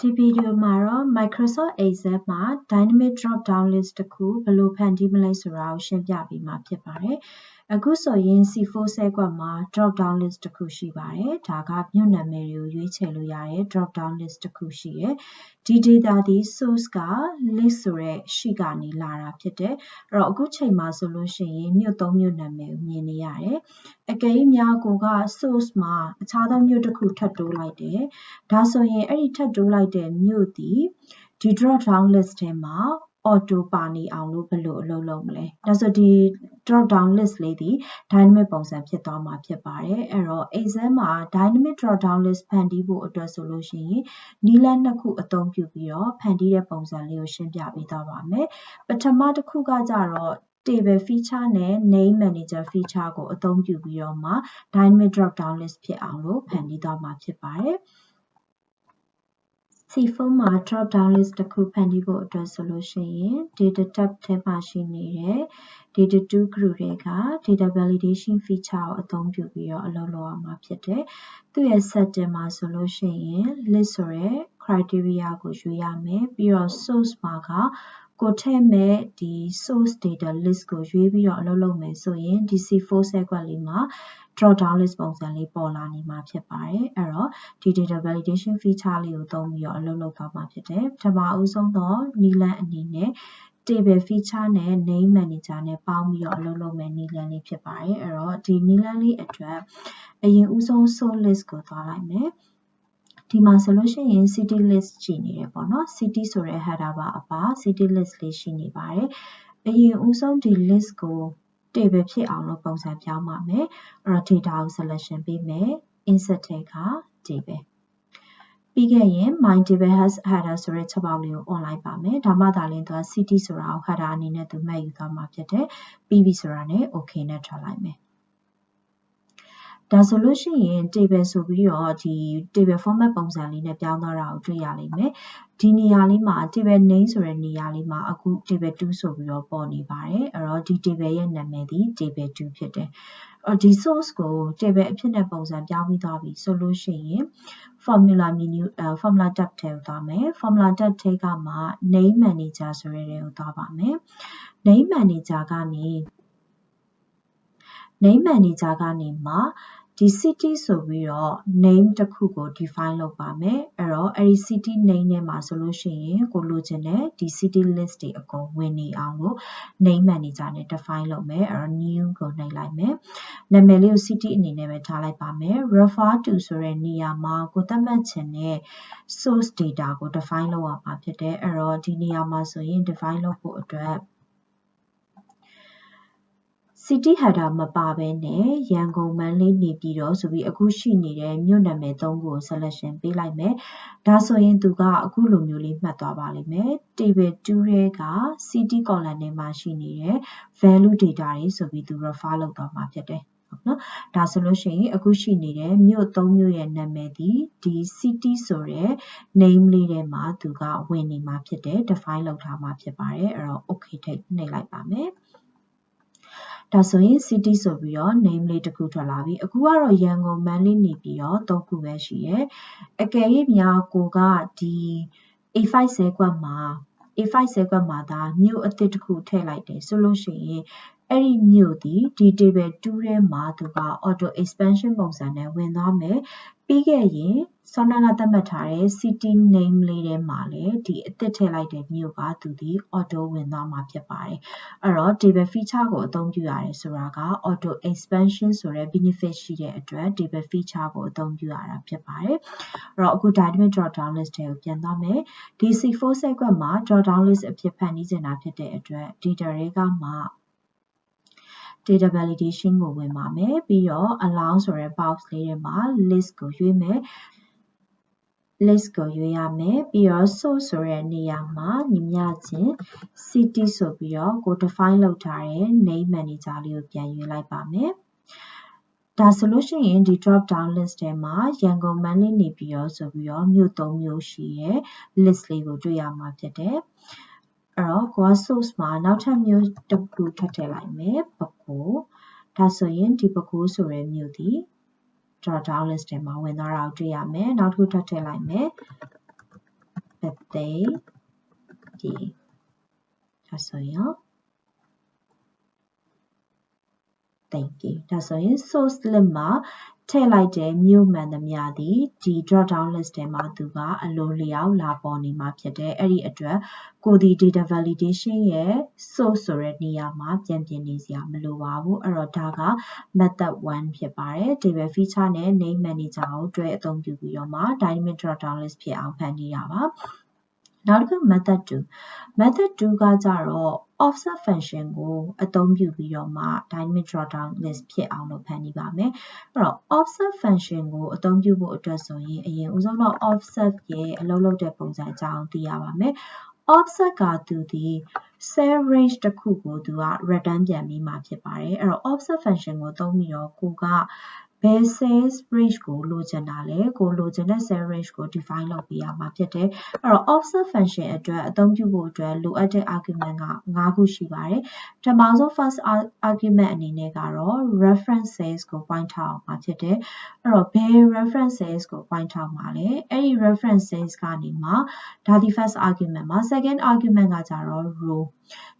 ဒီဗီဒီယိုမှာတော့ Microsoft Excel မှာ Dynamic Drop-down List တစ်ခုဘယ်လိုဖန်တီးမလဲဆိုတာကိုရှင်းပြပေးမှာဖြစ်ပါတယ်။အခုဆိုရင် C4 ဆဲကွက်မှာ Drop-down List တစ်ခုရှိပါတယ်။ဒါကမြို့နာမည်တွေကိုရွေးချယ်လို့ရတဲ့ Drop-down List တစ်ခုရှိတယ်။ဒီ data ဒီ source က list ဆိုတဲ့ sheet ကနေလာတာဖြစ်တယ်။အဲ့တော့အခုချိန်မှာဆိုလို့ရှိရင်မြို့ 3 မြို့နာမည်ကိုမြင်နေရတယ်။အကယ်၍များကိုက source မှာအခြားသောမြို့တစ်ခုထပ်တိုးလိုက်တယ်။ဒါဆိုရင်အဲ့ဒီထပ်တိုးလိုက်တဲ့မြို့သည်ဒီ drop down list ထဲမှာ auto ပါနေအောင်လို့ဘယ်လိုအလုပ်လုပ်မလဲ။ဒါဆိုဒီ drop down list လေးဒီ dynamic ပုံစံဖြစ်သွားမှာဖြစ်ပါတယ်။အဲ့တော့ Excel မှာ dynamic drop down list ဖန်တီးဖို့အတွက်ဆိုလို့ရှိရင်နည်းလမ်းနှစ်ခုအသုံးပြုပြီးတော့ဖန်တီးတဲ့ပုံစံလေးကိုရှင်းပြပေးသွားပါမယ်။ပထမတစ်ခုကကြတော့table feature နဲ့ name manager feature ကိုအသုံးပြုပြီးတော့မှ dynamic drop down list ဖြစ်အောင်လို့ဖန်တီးသွားမှာဖြစ်ပါတယ်။ C4 မှာ drop down list တစ်ခုဖန်တီးဖို့အတွက်ဆိုလို့ရှိရင် data tab ထဲမှာရှိနေတဲ့ data 2 group တွေက data validation feature ကိုအသုံးပြုပြီးတော့အလုပ်လုပ်ရမှာဖြစ်တယ်။သူ့ရဲ့ setting မှာဆိုလို့ရှိရင် list ဆိုတဲ့ criteria ကိုရွေးရမယ်။ပြီးတော့ source မှာကကိုထည့်မဲ့ဒီ source data list ကိုရွေးပြီးတော့အလုပ်လုပ်မယ်ဆိုရင်ဒီ C4 ဆဲကွက်လေးမှာ drop down list ပုံစံလေးပေါ်လာနေမှာဖြစ်ပါတယ်။အဲ့တော့ဒီ data validation feature လေးကိုသုံးပြီးတော့အလုပ်လုပ်သွားမှာဖြစ်တယ်။ပထမဦးဆုံးတော့နည်းလမ်းအနေနဲ့ table feature နဲ့ name manager နဲ့ပေါင်းပြီးတော့အလုပ်လုပ်မယ်နည်းလမ်းလေးဖြစ်ပါတယ်။အဲ့တော့ဒီနည်းလမ်းလေးအတွက်အရင်ဦးဆုံး source list ကိုသွားလိုက်မယ်။ဒီမှာဆိုလို့ရှိရင် city list ရှိနေတယ်ပေါ့နော် city ဆိုတဲ့ header bar အပါ city list လေးရှိနေပါတယ်။အရင်ဦးဆုံးဒီ list ကို table ဖြစ်အောင်လို့ပုံစံပြောင်းပါမယ်။အဲ့တော့ data ကို selection ပေးမယ်။ insert ထဲက table ပြီးခဲ့ရင် my table has header ဆိုတဲ့ချက်ပေါက်လေးကို on လိုက်ပါမယ်။ဒါမှသာလျှင်သူက city ဆိုတာကို header အနေနဲ့သူမှတ်ယူသွားမှာဖြစ်တယ်။ပြီးပြီဆိုတာနဲ့ okay နဲ့ထွက်လိုက်မယ်။ဒါဆိုလို့ရှိရင် table ဆိုပြီးတော့ဒီ table format ပုံစံလေးနဲ့ပြောင်းသွားတာကိုတွေ့ရလိမ့်မယ်။ဒီနေရာလေးမှာ table name ဆိုတဲ့နေရာလေးမှာအခု table 2ဆိုပြီးတော့ပေါ်နေပါတယ်။အဲ့တော့ဒီ table ရဲ့နာမည်ဒီ table 2ဖြစ်တယ်။ဒီ source ကို table အဖြစ်နဲ့ပုံစံပြောင်းပြီးသွားပြီဆိုလို့ရှိရင် formula menu formula tab ထဲကိုသွားမယ်။ formula tab ထဲကမှ name manager ဆိုတဲ့နေရာကိုသွားပါမယ်။ name manager ကနေမှဒီ city ဆိုပြီးတော့ name တစ်ခုကို define လုပ်ပါမယ်။အဲ့တော့အဲ့ဒီ city name ထဲမှာဆိုလို့ရှိရင်ကိုလိုချင်တဲ့ဒီ city list တွေအကုန်ဝင်နေအောင်လို့ name manager နဲ့ define လုပ်မယ်။အဲ့တော့ new ကိုနှိပ်လိုက်မယ်။နာမည်လေးကို city အနေနဲ့ပဲထားလိုက်ပါမယ်။ refer to ဆိုတဲ့နေရာမှာကိုသတ်မှတ်ချင်တဲ့ source data ကို define လုပ်ရမှာဖြစ်တယ်။အဲ့တော့ဒီနေရာမှာဆိုရင် define လုပ်ဖို့အတွက် city header မပါဘဲနဲ့ရန်ကုန်မန္တလေးနေပြည်တော်ဆိုပြီးအခုရှိနေတဲ့မြို့နာမည် 3 ခုကို selection ပေးလိုက်မယ်။ဒါဆိုရင်သူကအခုလိုမျိုးလေးမှတ်သွားပါလိမ့်မယ်။ table 2ထဲက city column ထဲမှာရှိနေတဲ့ value data တွေဆိုပြီးသူ refer လုပ်သွားမှာဖြစ်တယ်။ဟုတ်နော်။ဒါဆိုလို့ရှိရင်အခုရှိနေတဲ့မြို့ 3 မြို့ရဲ့နာမည်ဒီ city ဆိုတဲ့ name လေးထဲမှာသူကဝင်နေမှာဖြစ်တယ်။ define လုပ်ထားမှာဖြစ်ပါတယ်။အဲ့တော့ okay ထိနှိပ်လိုက်ပါမယ်။ဒါဆိုရင် city ဆိုပြီးတော့ name လေးတစ်ခုထွက်လာပြီ။အခုကတော့ရန်ကုန်မန္တလေးနေပြည်တော် 3 ခုပဲရှိရယ်။အကယ်၍များကိုကဒီ A5 ဆဲကွက်မှာဒါမြို့အသစ်တစ်ခုထည့်လိုက်တယ်ဆိုလို့ရှိရင်အဲ့ဒီမြို့ဒီ table 2ထဲမှာသူက auto expansion ပုံစံနဲ့ဝင်သွားမယ်။ပြီးခဲ့ရင်ဆောင်းနာကသတ်မှတ်ထားတဲ့ city name လေးထဲမှာလည်းဒီအသစ်ထည့်လိုက်တဲ့မြို့ကသူဒီ auto ဝင်သွားမှာဖြစ်ပါတယ်။အဲ့တော့ table feature ကိုအသုံးပြုရတယ်ဆိုတာက auto expansion ဆိုတဲ့ benefit ရှိတဲ့အတွက် table feature ကိုအသုံးပြုရတာဖြစ်ပါတယ်။အဲ့တော့အခု dynamic drop down list ထဲကိုပြန်သွားမယ်။ဒီ C4 ဆဲကွက်မှာ drop down list အဖြစ်ဖန်တီးချင်တာဖြစ်တဲ့အတွက် data တွေကမှ data validation ကိုဝင်ပါမယ်။ပြီးတော့ allow ဆိုတဲ့ box လေးထဲမှာ list ကိုရွေးမယ်။ list ကိုရွေးရမယ်။ပြီးတော့ source ဆိုတဲ့နေရာမှာညီမျှခြင်း city ဆိုပြီးတော့ကို define လုပ်ထားတဲ့ name manager လေးကိုပြန်ရွေးလိုက်ပါမယ်။ဒါဆိုလို့ရှိရင်ဒီ drop down list ထဲမှာရန်ကုန်မန္တလေးနေပြည်တော်ဆိုပြီးတော့မြို့ 3 မြို့ရှိရဲ့ list လေးကိုတွေ့ရမှာဖြစ်တယ်။အဲ့တော့ကိုက source မှာနောက်ထပ်မြို့တစ်ခုထပ်ထည့်လိုက်မယ်။ပဲခူး။ဒါဆိုရင်ဒီပဲခူးဆိုတဲ့မြို့ဒီ drop down list ထဲမှာဝင်သွားတာကိုတွေ့ရမယ်။နောက်တစ်ခုထပ်ထည့်လိုက်မယ် သိပြီဒါဆိုရင်သိပြီဒါဆိုရင် source list မှာထည့်လိုက်တဲ့မြို့မှန်သမျှသည်ဒီ drop down list ထဲမှာသူကအလိုလျောက်လာပေါ်နေမှာဖြစ်တယ်အဲ့ဒီအတွက်ကိုဒီ data validation ရဲ့ source ဆိုတဲ့နေရာမှာပြန်ပြင်နေစရာမလိုပါဘူးအဲ့တော့ဒါက method 1ဖြစ်ပါတယ် table feature နဲ့ name manager ကိုတွဲအသုံးပြုပြီးတော့မှ dynamic drop down list ဖြစ်အောင်ဖန်တီးတာပါနောက်တစ်ခု method 2ကကြတော့ offset function ကိုအသုံးပြုပြီးတော့မှ dynamic drop down list ဖြစ်အောင်လုပ်ဖန်တီးပါမယ်အဲ့တော့ offset function ကိုအသုံးပြုဖို့အတွက်ဆိုရင်အရင်ဦးဆုံးတော့ offset ရဲ့အလုပ်လုပ်တဲ့ပုံစံအကြောင်းသိရပါမယ် offset ကသူဒီ cell range တစ်ခုကိုသူက return ပြန်ပြီးမှာဖြစ်ပါတယ်အဲ့တော့ offset function ကိုသုံးပြီးတော့ကိုကဘယ် sales range ကိုလိုချင်တာလဲကိုလိုချင်တဲ့ sales range ကို define လုပ်ပေးရမှာဖြစ်တယ်အဲ့တော့ offset function အတွက်အသုံးပြုဖို့အတွက်လိုအပ်တဲ့ argument က5ခုရှိပါတယ်ပထမဆုံး first argument အနေနဲ့ကတော့ reference sales ကို point ထားအောင်မှာဖြစ်တယ်အဲ့တော့ဘယ် reference sales ကို point ထားမှာလဲအဲ့ဒီ reference sales ကနေမှဒါဒီ first argument မှာ second argument ကကြတော့ row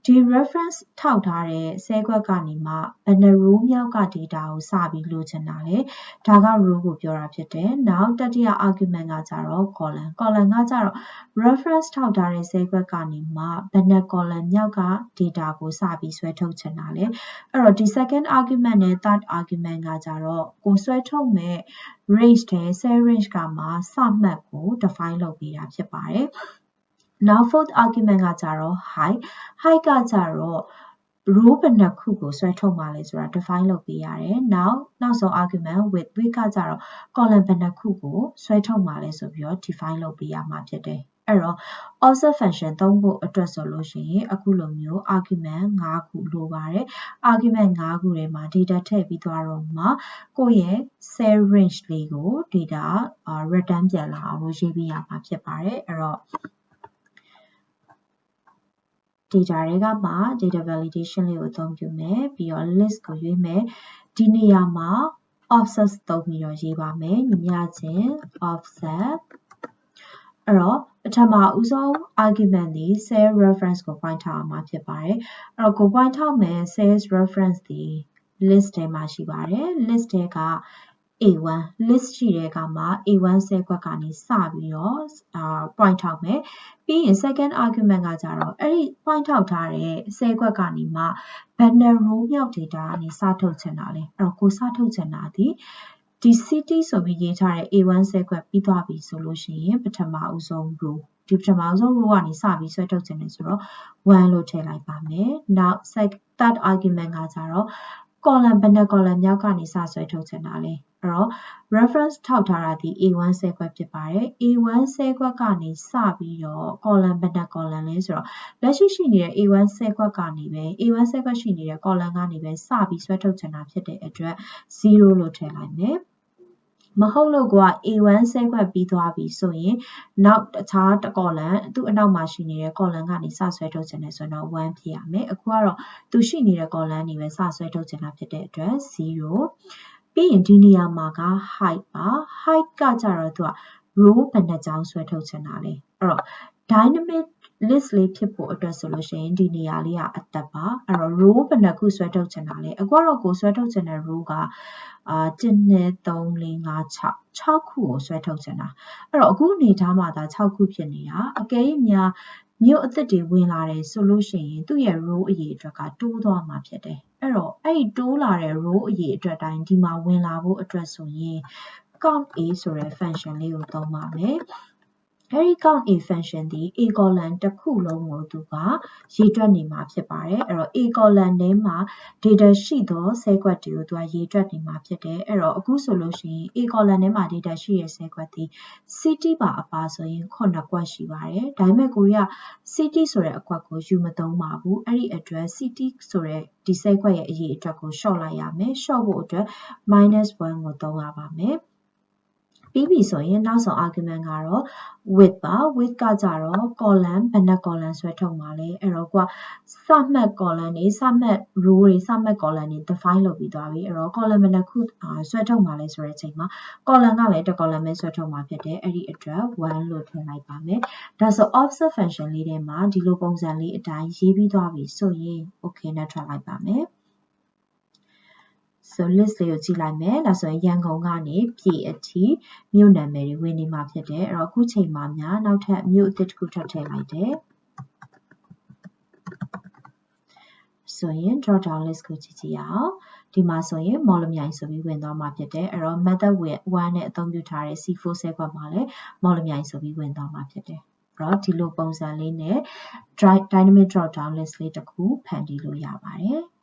ဒီ reference ထောက်ထားတဲ့ဆဲခွက်ကနေမှဘယ်နှ row မြောက်က data ကိုစပြီးလိုချင်တာလဲဒါက row ကိုပြောတာဖြစ်တယ်နောက်တတိယ argument ကကြတော့ column ကကြတော့ reference ထောက်ထားတဲ့ဆဲခွက်ကနေမှဘယ်နှ column မြောက်က data ကိုစပြီးဆွဲထုတ်ချင်တာလဲအဲ့တော့ဒီ second argument နဲ့ third argument ကကြတော့ကိုဆွဲထုတ်မဲ့ range ထဲ cell range ကမှစမှတ်ကို define လုပ်ပေးတာဖြစ်ပါတယ်နောက် fourth argument ကကြတော့ height ကကြတော့ row ဘယ်နှခုကိုဆွဲထုတ်မှာလဲဆိုတာ define လုပ်ပေးရတယ်နောက်ဆုံး argument width ကကြတော့ column ဘယ်နှခုကိုဆွဲထုတ်မှာလဲဆိုပြီးတော့ define လုပ်ပေးရမှာဖြစ်တယ်အဲ့တော့ offset function သုံးဖို့အတွက်ဆိုလို့ရှိရင်အခုလိုမျိုး argument 5ခုလိုပါတယ် argument 5ခုထဲမှာ data ထည့်ပြီးသွားတော့မှကိုယ့်ရဲ့ cell range လေးကို data return ပြန်လာအောင်လို့ရေးပေးရမှာဖြစ်ပါတယ်အဲ့တော့data တွေကမှ data validation လေးကိုအသုံးပြုမယ်ပြီးတော့ list ကိုရွေးမယ်ဒီနေရာမှာ offset သုံးပြီးတော့ရေးပါမယ်ညီမျှခြင်း offset အဲ့တော့ပထမဦးဆုံး argument ဒီ cell reference ကို point ထားအောင်မှာဖြစ်ပါတယ်အဲ့တော့ကို point ထားမယ် sales reference ဒီ list ထဲမှာရှိပါတယ် list ထဲကA1 list ရှိတဲ့အခါမှာ A1 ဆဲခွက်ကနေစပြီးတော့point ထောက်မယ်ပြီးရင် second argument ကကြတော့အဲ့ဒီ point ထောက်ထားတဲ့ဆဲခွက်ကနေမှဘယ်နှ row မြောက် data ကနေစထုတ်ချင်တာလဲအဲ့တော့ကိုစထုတ်ချင်တာဒီ city ဆိုပြီးရေးထားတဲ့ A1 ဆဲခွက်ပြီးသွားပြီဆိုလို့ရှိရင်ပထမဦးဆုံး row ဒီပထမဆုံး row ကနေစပြီးဆွဲထုတ်ချင်တယ်ဆိုတော့1လို့ထည့်လိုက်ပါမယ်နောက် third argument ကကြတော့ column ဘယ်နှ column မြောက်ကနေစဆွဲထုတ်ချင်တာလဲအဲ့တော့ reference ထောက်ထားတာဒီ A1 ဆဲခွက်ဖြစ်ပါတယ် A1 ဆဲခွက်ကနေစပြီးတော့ column ဘယ်နှ column လဲဆိုတော့လက်ရှိရှိနေတဲ့ A1 ဆဲခွက်ကနေပဲ A1 ဆဲခွက်ရှိနေတဲ့ column ကနေပဲစပြီးဆွဲထုတ်ချင်တာဖြစ်တဲ့အတွက်0လို့ထည့်လိုက်မယ်မဟုတ်လို့က A1 ဆဲခွက်ပြီးသွားပြီဆိုရင်နောက်တခြားတစ် column သူ့အနောက်မှာရှိနေတဲ့ column ကနေစဆွဲထုတ်ချင်တယ်ဆိုတော့1ဖြစ်ရမယ်အခုကတော့သူရှိနေတဲ့ column နေပဲစဆွဲထုတ်ချင်တာဖြစ်တဲ့အတွက်0ပြီးရင်ဒီနေရာမှာက height ပါ height ကကြတော့သူက row ဘယ်နှကြောင်းဆွဲထုတ်ချင်တာလဲအဲ့တော့ dynamic list လေးဖြစ်ဖို့အတွက်ဆိုလို့ရှိရင်ဒီနေရာလေးကအသက်ပါအဲ့တော့ row ဘယ်နှခုဆွဲထုတ်ချင်တာလဲအခုကတော့ကိုဆွဲထုတ်ချင်တဲ့ row က1 2 3 4 5 6ခုကိုဆွဲထုတ်ချင်တာအဲ့တော့အခုအနေထားမှာဒါ6ခုဖြစ်နေတာအကယ်၍များမြို့အသစ်တွေဝင်လာတယ်ဆိုလို့ရှိရင်သူ့ရဲ့ row အရေအတွက်ကတိုးသွားမှာဖြစ်တယ်အဲ့တော့အဲ့ဒီတိုးလာတဲ့ row အရေအတွက်တိုင်းဒီမှာဝင်လာဖို့အတွက်ဆိုရင် count a ဆိုတဲ့ function လေးကိုသုံးပါမယ်အဲဒီ count a function ဒီ a column တစ်ခုလုံးကိုသူကရေတွက်နေမှာဖြစ်ပါတယ်အဲ့တော့ a column ထဲမှာ data ရှိသောဆဲခွက်တွေကိုသူကရေတွက်နေမှာဖြစ်တယ်အဲ့တော့အခုဆိုလို့ရှိရင် a column ထဲမှာ data ရှိတဲ့ဆဲခွက်ဒီ city ပါအပါဆိုရင်9ကွက်ရှိပါတယ်ဒါပေမဲ့ကိုရီးယား city ဆိုတဲ့အကွက်ကိုယူမသုံးပါဘူးအဲ့ဒီအတွက် city ဆိုတဲ့ဒီဆဲခွက်ရဲ့အရေအတွက်ကို short လိုက်ရမယ် short ဖို့အတွက် -1 ကိုသုံးရပါမယ် ပြီးပြီဆိုရင်နောက်ဆုံး argument ကတော့ with ပါ with ကကြတော့ column ဘယ်နှ column ဆွဲထုတ်မှာလဲအဲ့တော့ကိုကစမှတ် column တွေစမှတ် row တွေစမှတ် column တွေ define လုပ်ပြီးသွားပြီအဲ့တော့ column ဘယ်နှခုဆွဲထုတ်မှာလဲဆိုတဲ့အချိန်မှာ column ကလည်းတစ် column ပဲဆွဲထုတ်မှာဖြစ်တယ်အဲ့ဒီအတွက်1လို့ထည့်လိုက်ပါမယ်ဒါဆို offset function လေးထဲမှာဒီလိုပုံစံလေးအတိုင်းရေးပြီးသွားပြီဆိုရင် okay နဲ့ထွက်လိုက်ပါမယ်ဆို list လေးကိုကြည့်လိုက်မယ်ဒါဆိုရင်ရန်ကုန်ကနေပြည်အထိမြို့နာမည်တွေဝင်နေမှာဖြစ်တယ်အဲ့တော့အခုချိန်မှာများနောက်ထပ်မြို့အသစ်တစ်ခုထပ်ထည့်လိုက်တယ်ဆိုရင် drop down list ကိုကြည့်ကြည့်အောင်ဒီမှာဆိုရင်မော်လမြိုင်ဆိုပြီးဝင်သွားမှာဖြစ်တယ်အဲ့တော့ method 1နဲ့အသုံးပြုထားတဲ့ C4 ဆဲခွက်မှာလည်းမော်လမြိုင်ဆိုပြီးဝင်သွားမှာဖြစ်တယ်အဲ့တော့ဒီလိုပုံစံလေးနဲ့ dynamic drop down list လေးတစ်ခုဖန်တီးလို့ရပါတယ်